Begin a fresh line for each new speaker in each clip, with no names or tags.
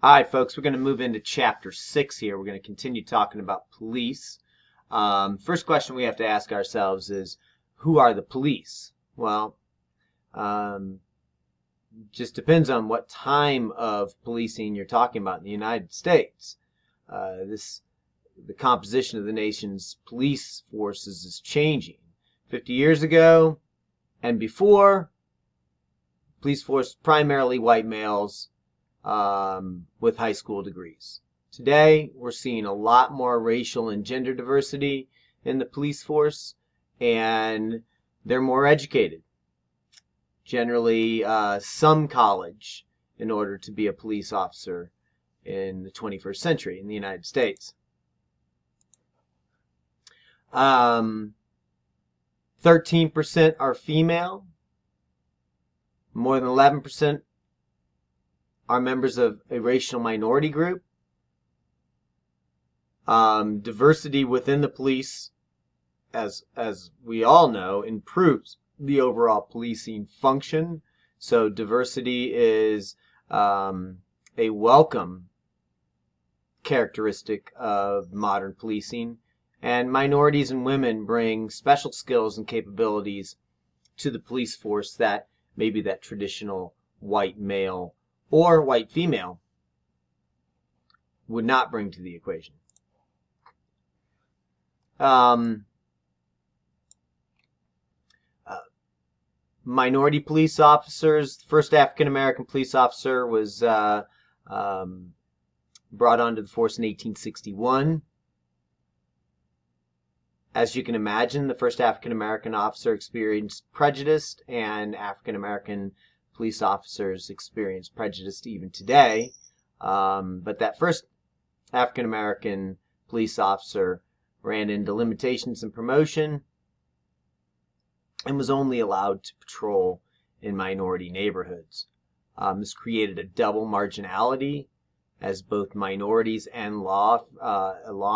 All right, folks, we're going to move into chapter 6 here. We're going to continue talking about police. First question we have to ask ourselves is, who are the police? Well, just depends on what time of policing you're talking about in the United States. The composition of the nation's police forces is changing. 50 years ago and before, police force primarily white males with high school degrees. Today, we're seeing a lot more racial and gender diversity in the police force, and they're more educated. Generally, some college in order to be a police officer in the 21st century in the United States. 13% are female. More than 11% are members of a racial minority group. Diversity within the police, as we all know, improves the overall policing function. So diversity is a welcome characteristic of modern policing. And minorities and women bring special skills and capabilities to the police force that maybe that traditional white male or white female would not bring to the equation. Minority police officers. The first African American police officer was brought onto the force in 1861. As you can imagine, the first African American officer experienced prejudice, and African American police officers experience prejudice even today. But that first African American police officer ran into limitations in promotion and was only allowed to patrol in minority neighborhoods. This created a double marginality as both minorities and law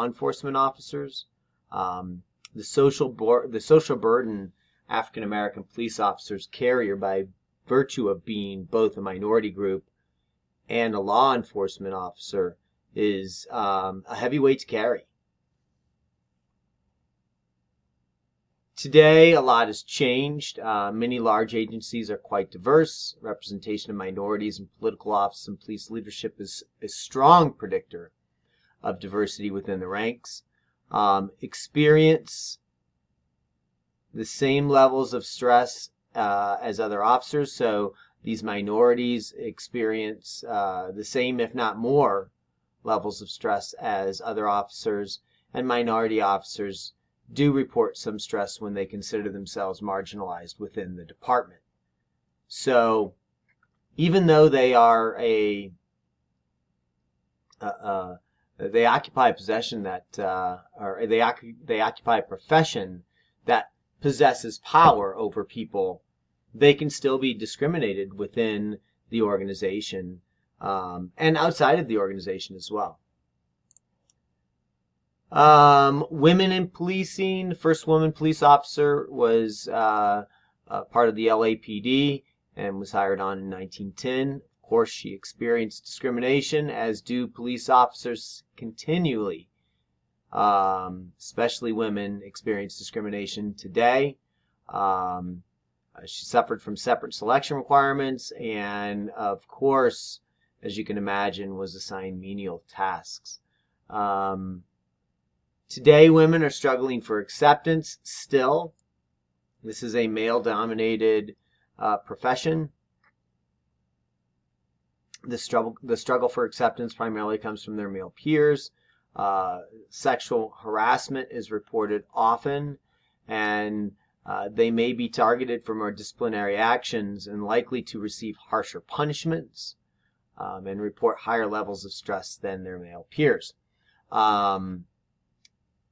enforcement officers. The social burden African American police officers carry by virtue of being both a minority group and a law enforcement officer is a heavy weight to carry. Today, a lot has changed. Many large agencies are quite diverse. Representation of minorities in political office and police leadership is a strong predictor of diversity within the ranks. Experience the same levels of stress as other officers, so these minorities experience the same, if not more, levels of stress as other officers, and minority officers do report some stress when they consider themselves marginalized within the department. So even though they are they occupy a possession that, or they occupy a profession that possesses power over people, they can still be discriminated within the organization and outside of the organization as well. Women in policing. The first woman police officer was part of the LAPD and was hired on in 1910. Of course, she experienced discrimination, as do police officers continually. Especially women experience discrimination today. She suffered from separate selection requirements and, of course, as you can imagine, was assigned menial tasks. Today, women are struggling for acceptance still. This is a male-dominated profession. The struggle for acceptance primarily comes from their male peers. Sexual harassment is reported often, and they may be targeted for more disciplinary actions and likely to receive harsher punishments and report higher levels of stress than their male peers.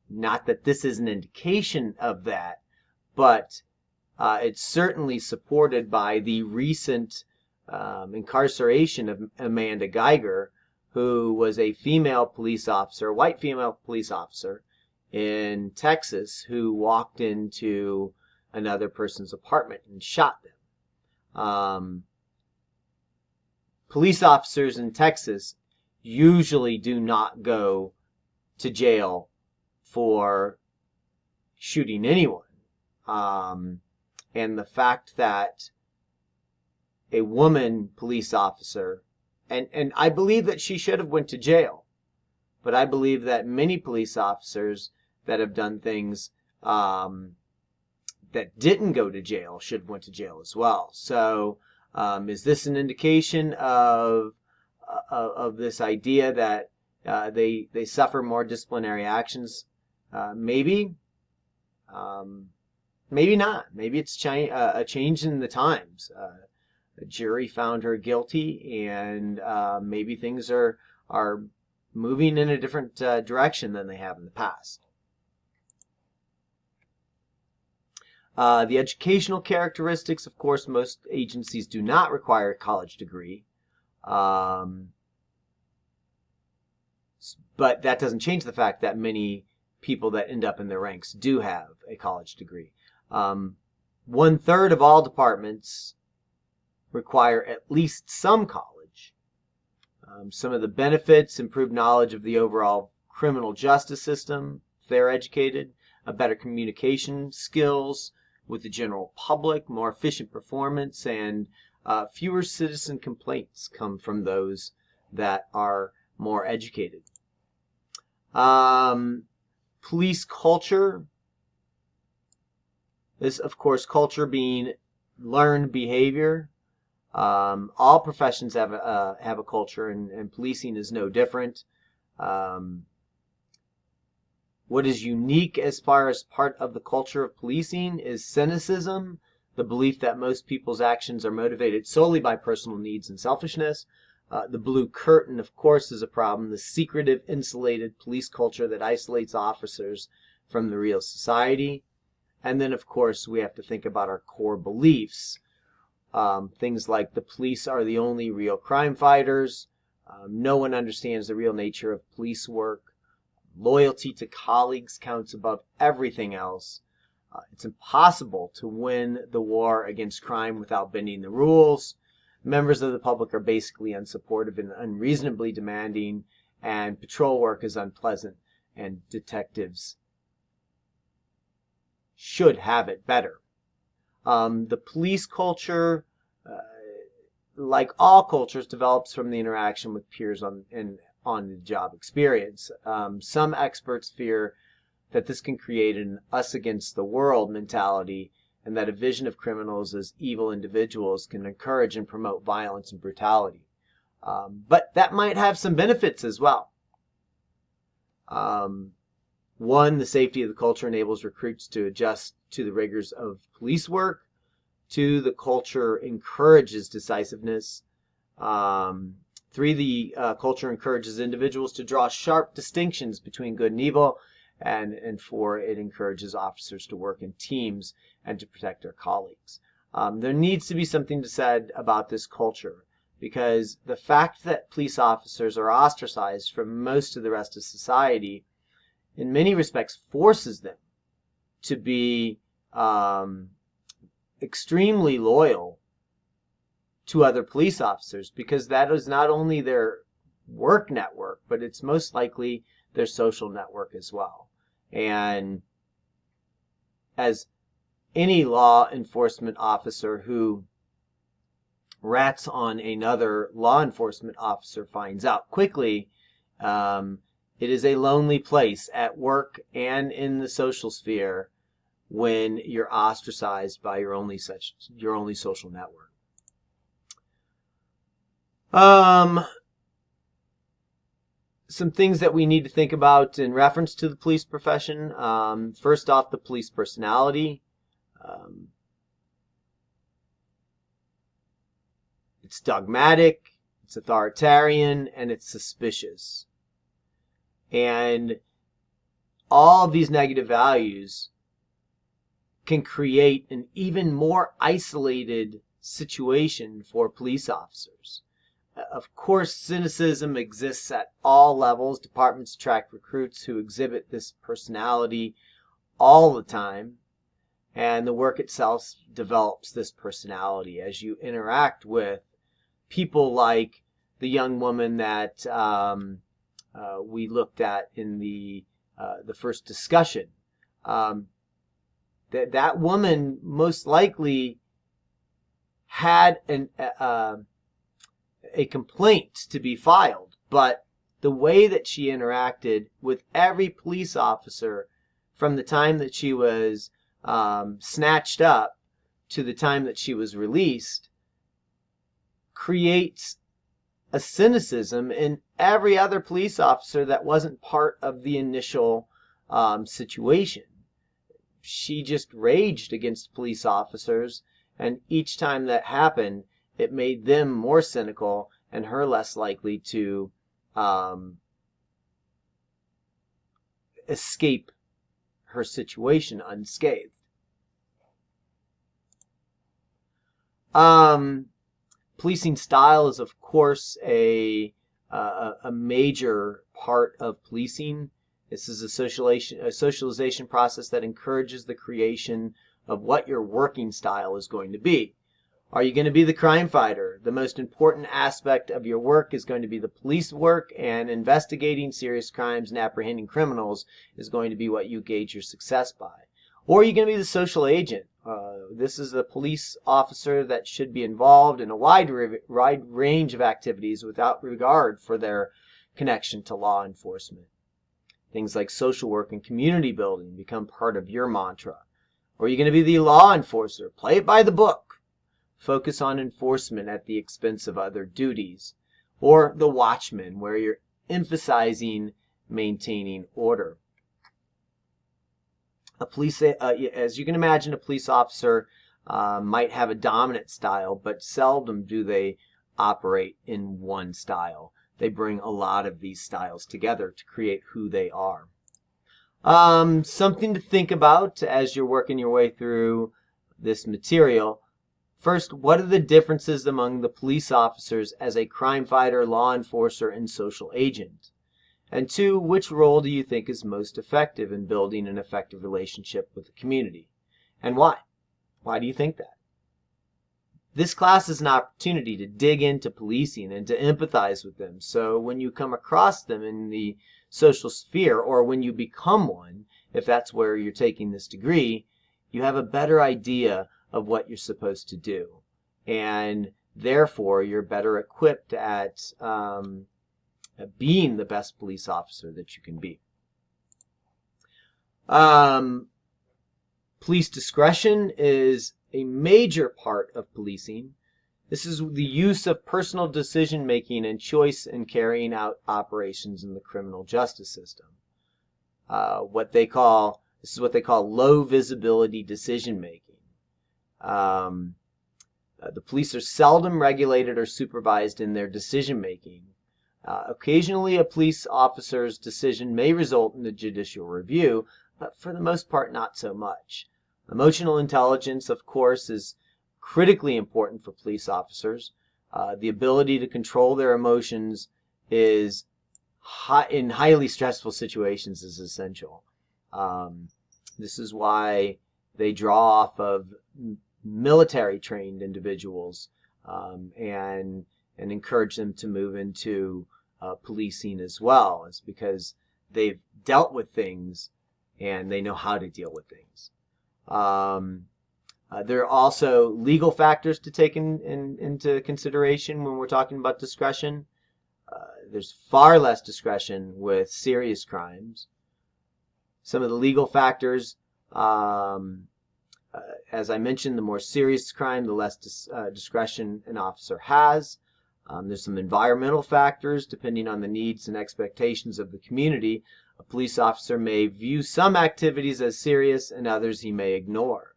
Not that this is an indication of that, but it's certainly supported by the recent incarceration of Amanda Geiger, who was a female police officer, a white female police officer in Texas, who walked into another person's apartment and shot them. Police officers in Texas usually do not go to jail for shooting anyone. And the fact that a woman police officer, and I believe that she should have went to jail, but I believe that many police officers that have done things that didn't go to jail should have went to jail as well. So is this an indication of this idea that they suffer more disciplinary actions? Maybe. Maybe not. Maybe it's a change in the times. The jury found her guilty, and maybe things are moving in a different direction than they have in the past. The educational characteristics, of course, most agencies do not require a college degree. But that doesn't change the fact that many people that end up in their ranks do have a college degree. 1/3 of all departments require at least some college. Some of the benefits: improved knowledge of the overall criminal justice system, if they're educated, a better communication skills with the general public, more efficient performance, and fewer citizen complaints come from those that are more educated. Police culture is, of course, culture being learned behavior. All professions have a culture, and policing is no different. What is unique as far as part of the culture of policing is cynicism, the belief that most people's actions are motivated solely by personal needs and selfishness. The blue curtain, of course, is a problem, the secretive, insulated police culture that isolates officers from the real society. And then, of course, we have to think about our core beliefs. Things like the police are the only real crime fighters. No one understands the real nature of police work. Loyalty to colleagues counts above everything else. It's impossible to win the war against crime without bending the rules. Members of the public are basically unsupportive and unreasonably demanding, and patrol work is unpleasant, and detectives should have it better. The police culture, like all cultures, develops from the interaction with peers on the job experience. Some experts fear that this can create an us against the world mentality, and that a vision of criminals as evil individuals can encourage and promote violence and brutality. But that might have some benefits as well. One, the safety of the culture enables recruits to adjust to the rigors of police work. Two, the culture encourages decisiveness. Three, the culture encourages individuals to draw sharp distinctions between good and evil. And four, it encourages officers to work in teams and to protect their colleagues. There needs to be something to said about this culture, because the fact that police officers are ostracized from most of the rest of society in many respects forces them to be extremely loyal to other police officers, because that is not only their work network, but it's most likely their social network as well. And as any law enforcement officer who rats on another law enforcement officer finds out quickly, it is a lonely place at work and in the social sphere when you're ostracized by your only social network. Some things that we need to think about in reference to the police profession. First off, the police personality. It's dogmatic, it's authoritarian, and it's suspicious. And all of these negative values can create an even more isolated situation for police officers. Of course, cynicism exists at all levels. Departments attract recruits who exhibit this personality all the time, and the work itself develops this personality as you interact with people like the young woman that we looked at in the first discussion. That woman most likely had a complaint to be filed, but the way that she interacted with every police officer from the time that she was snatched up to the time that she was released creates a cynicism in every other police officer that wasn't part of the initial situation. She just raged against police officers, and each time that happened, it made them more cynical and her less likely to escape her situation unscathed. Policing style is, of course, a major part of policing. This is a socialization process that encourages the creation of what your working style is going to be. Are you going to be the crime fighter? The most important aspect of your work is going to be the police work, and investigating serious crimes and apprehending criminals is going to be what you gauge your success by. Or are you going to be the social agent? This is a police officer that should be involved in a wide range of activities without regard for their connection to law enforcement. Things like social work and community building become part of your mantra. Or are you going to be the law enforcer? Play it by the book. Focus on enforcement at the expense of other duties. Or the watchman, where you're emphasizing maintaining order. As you can imagine, a police officer might have a dominant style, but seldom do they operate in one style. They bring a lot of these styles together to create who they are. Something to think about as you're working your way through this material. First, what are the differences among the police officers as a crime fighter, law enforcer, and social agent? And two, which role do you think is most effective in building an effective relationship with the community? And why? Why do you think that? This class is an opportunity to dig into policing and to empathize with them. So when you come across them in the social sphere, or when you become one, if that's where you're taking this degree, you have a better idea of what you're supposed to do. And therefore, you're better equipped at being the best police officer that you can be. Police discretion is a major part of policing. This is the use of personal decision making and choice in carrying out operations in the criminal justice system. This is what they call low visibility decision making. The police are seldom regulated or supervised in their decision making. Occasionally, a police officer's decision may result in a judicial review, but for the most part, not so much. Emotional intelligence, of course, is critically important for police officers. The ability to control their emotions in highly stressful situations is essential. This is why they draw off of military-trained individuals and encourage them to move into policing as well. It's because they've dealt with things and they know how to deal with things. There are also legal factors to take into consideration when we're talking about discretion. There's far less discretion with serious crimes. Some of the legal factors, as I mentioned, the more serious crime, the less discretion an officer has. There's some environmental factors. Depending on the needs and expectations of the community, a police officer may view some activities as serious and others he may ignore.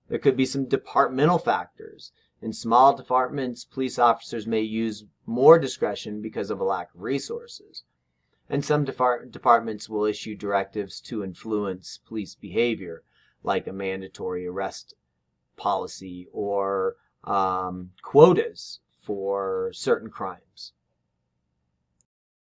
There could be some departmental factors. In small departments, police officers may use more discretion because of a lack of resources. And some departments will issue directives to influence police behavior, like a mandatory arrest policy or quotas for certain crimes.